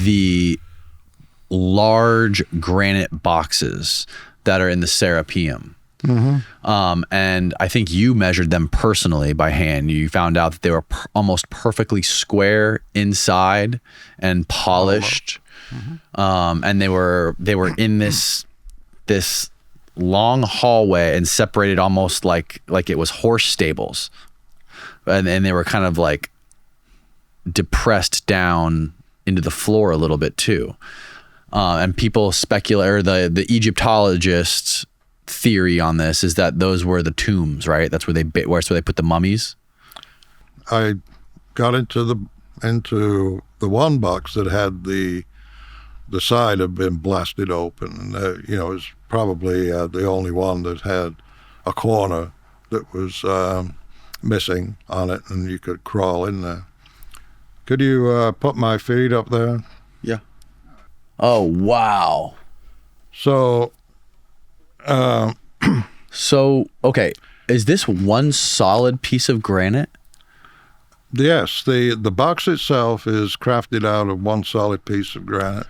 the large granite boxes that are in the Serapeum. And I think you measured them personally by hand. You found out that they were almost perfectly square inside and polished. And they were in this long hallway and separated almost like it was horse stables. And they were kind of like depressed down into the floor a little bit too. And people speculate, or the Egyptologists' theory on this is that those were the tombs, right? That's where they put the mummies. I got into the one box that had the side had been blasted open, and it was probably the only one that had a corner that was missing on it, and you could crawl in there. Could you put my feet up there? Yeah. Oh wow. So. Okay, is this one solid piece of granite? Yes, the box itself is crafted out of one solid piece of granite,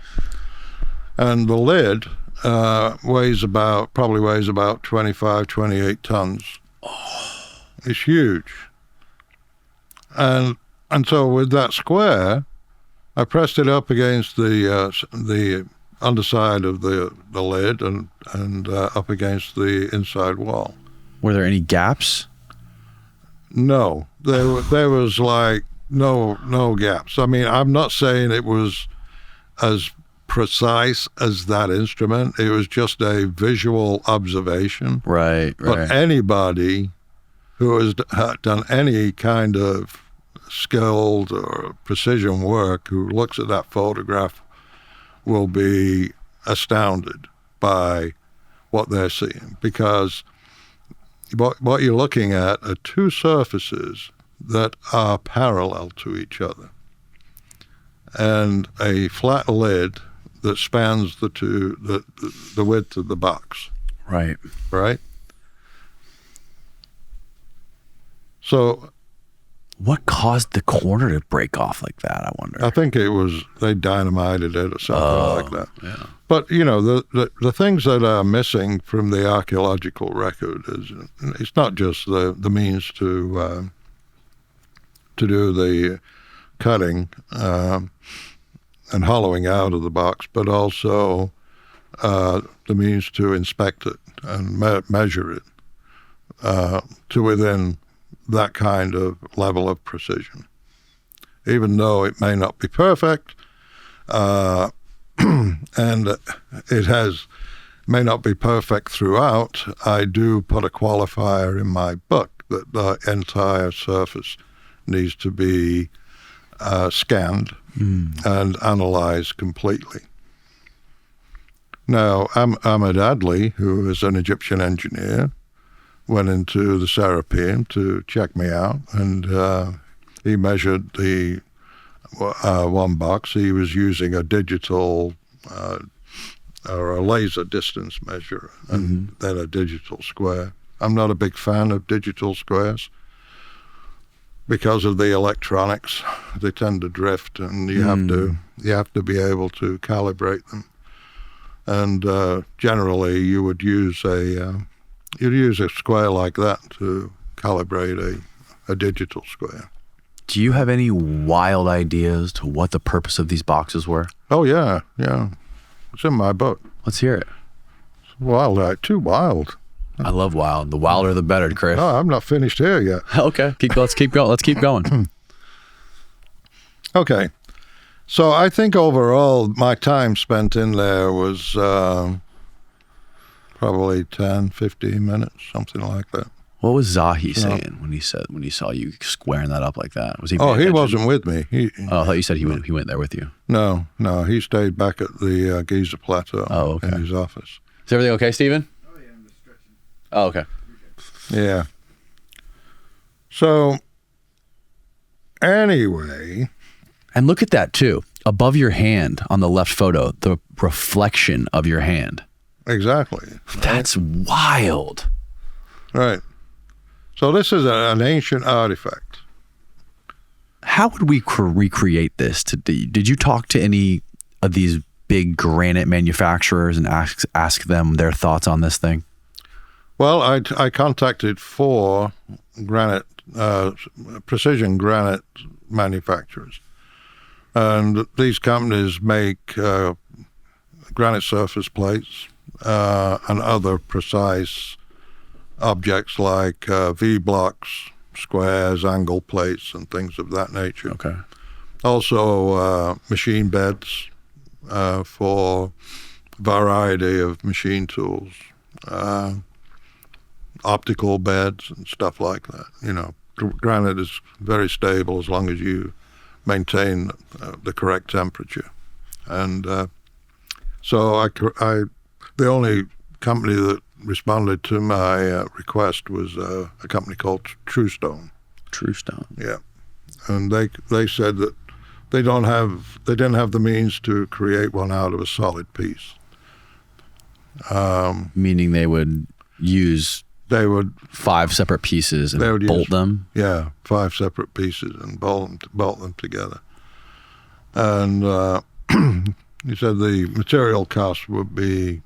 and the lid probably weighs about 25, 28 tons. Oh. It's huge. And so with that square, I pressed it up against the underside of the lid and up against the inside wall. Were there any gaps? No, there was like no gaps. I mean, I'm not saying it was as precise as that instrument. It was just a visual observation. Right. But anybody who has done any kind of skilled or precision work who looks at that photograph will be astounded by what they're seeing, because what you're looking at are two surfaces that are parallel to each other, and a flat lid that spans the width of the box. Right. So what caused the corner to break off like that, I wonder? I think they dynamited it or something like that. Yeah. But, the things that are missing from the archaeological record is, it's not just the means to do the cutting and hollowing out of the box, but also the means to inspect it and measure it to within that kind of level of precision. Even though it may not be perfect, and it may not be perfect throughout, I do put a qualifier in my book that the entire surface needs to be scanned and analyzed completely. Now, Ahmed Adley, who is an Egyptian engineer, went into the Serapeum to check me out, and he measured the one box. He was using a digital or a laser distance measure, and then a digital square. I'm not a big fan of digital squares because of the electronics. They tend to drift, and you have to be able to calibrate them. And generally, you would use a square like that to calibrate a digital square. Do you have any wild ideas to what the purpose of these boxes were? Oh, yeah. It's in my book. Let's hear it. It's wild, too wild. I love wild. The wilder, the better, Chris. No, I'm not finished here yet. Okay, let's keep going. Let's keep going. Okay. So I think overall my time spent in there was probably 10, 15 minutes, something like that. What was Zahi saying when he saw you squaring that up like that? Was he? Oh, he wasn't with me. I thought you said he went there with you. No, he stayed back at the Giza Plateau in his office. Is everything okay, Stephen? Oh yeah, I'm just stretching. Oh, okay. Yeah. So anyway, and look at that too. Above your hand on the left photo, the reflection of your hand. Exactly. That's wild. Right. So this is an ancient artifact. How would we recreate this? Did you talk to any of these big granite manufacturers and ask them their thoughts on this thing? Well, I contacted 4 granite precision granite manufacturers, and these companies make granite surface plates and other precise objects like V-blocks, squares, angle plates, and things of that nature. Okay. Also, machine beds for a variety of machine tools, optical beds and stuff like that. You know, granite is very stable as long as you maintain the correct temperature. And so the only company that responded to my request was a company called Truestone. Truestone. Yeah, and they said that they didn't have the means to create one out of a solid piece. Meaning they would use 5 separate pieces and bolt them? Yeah, 5 separate pieces and bolt them together. And he said the material cost would be,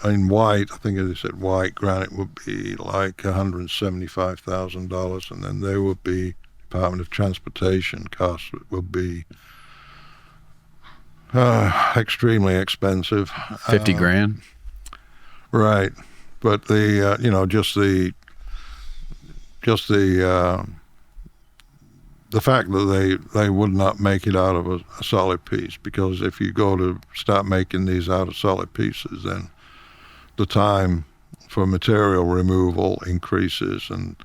in white, I think they said white granite would be like $175,000, and then there would be Department of Transportation costs would be extremely expensive. 50 grand? Right. But the fact that they would not make it out of a solid piece, because if you go to start making these out of solid pieces, then the time for material removal increases, and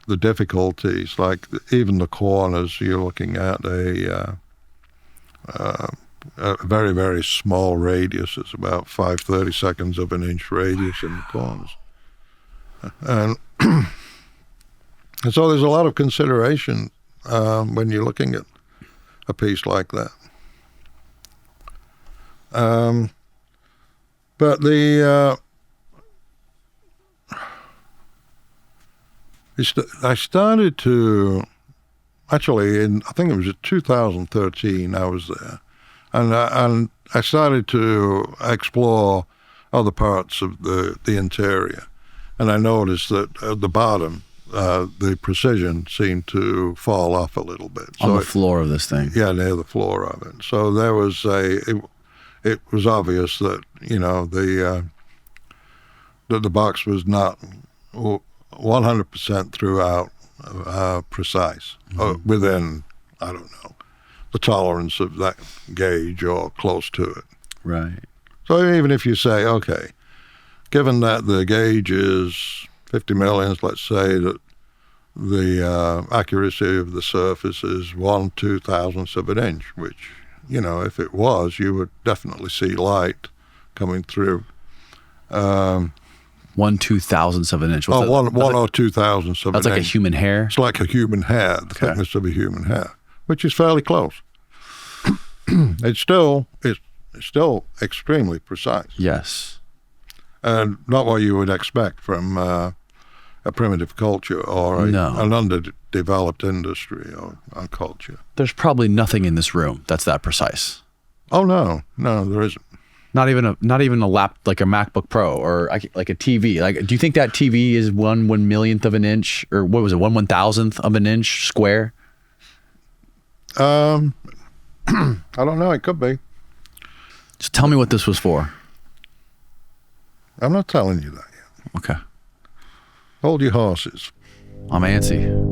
the difficulties, like even the corners, you're looking at a very, very small radius. It's about 5/32 of an inch radius in the corners. And so there's a lot of consideration when you're looking at a piece like that. But I started to, actually, I think it was in 2013 I was there, and I started to explore other parts of the interior, and I noticed that at the bottom, the precision seemed to fall off a little bit. On the floor of this thing? Yeah, near the floor of it. So there was it was obvious that, you know, that the box was not 100% throughout precise, within, I don't know, the tolerance of that gauge or close to it. Right. So even if you say, okay, given that the gauge is 50 millions, let's say that the accuracy of the surface is 1/2000th of an inch, which, you know, if it was, you would definitely see light coming through. 1/2000th of an inch. One or 2,000ths of an inch. That's like a human hair? It's like a human hair, the thickness of a human hair, which is fairly close. It's still extremely precise. Yes. And not what you would expect from a primitive culture or an underdeveloped industry or culture. There's probably nothing in this room that's that precise. Oh no, there isn't. Not even a like a MacBook Pro or like a TV. Like, do you think that TV is 1/1,000,000th of an inch, or what was it, 1/1000th of an inch square? I don't know. It could be. Just tell me what this was for. I'm not telling you that yet. Okay. Hold your horses. I'm antsy.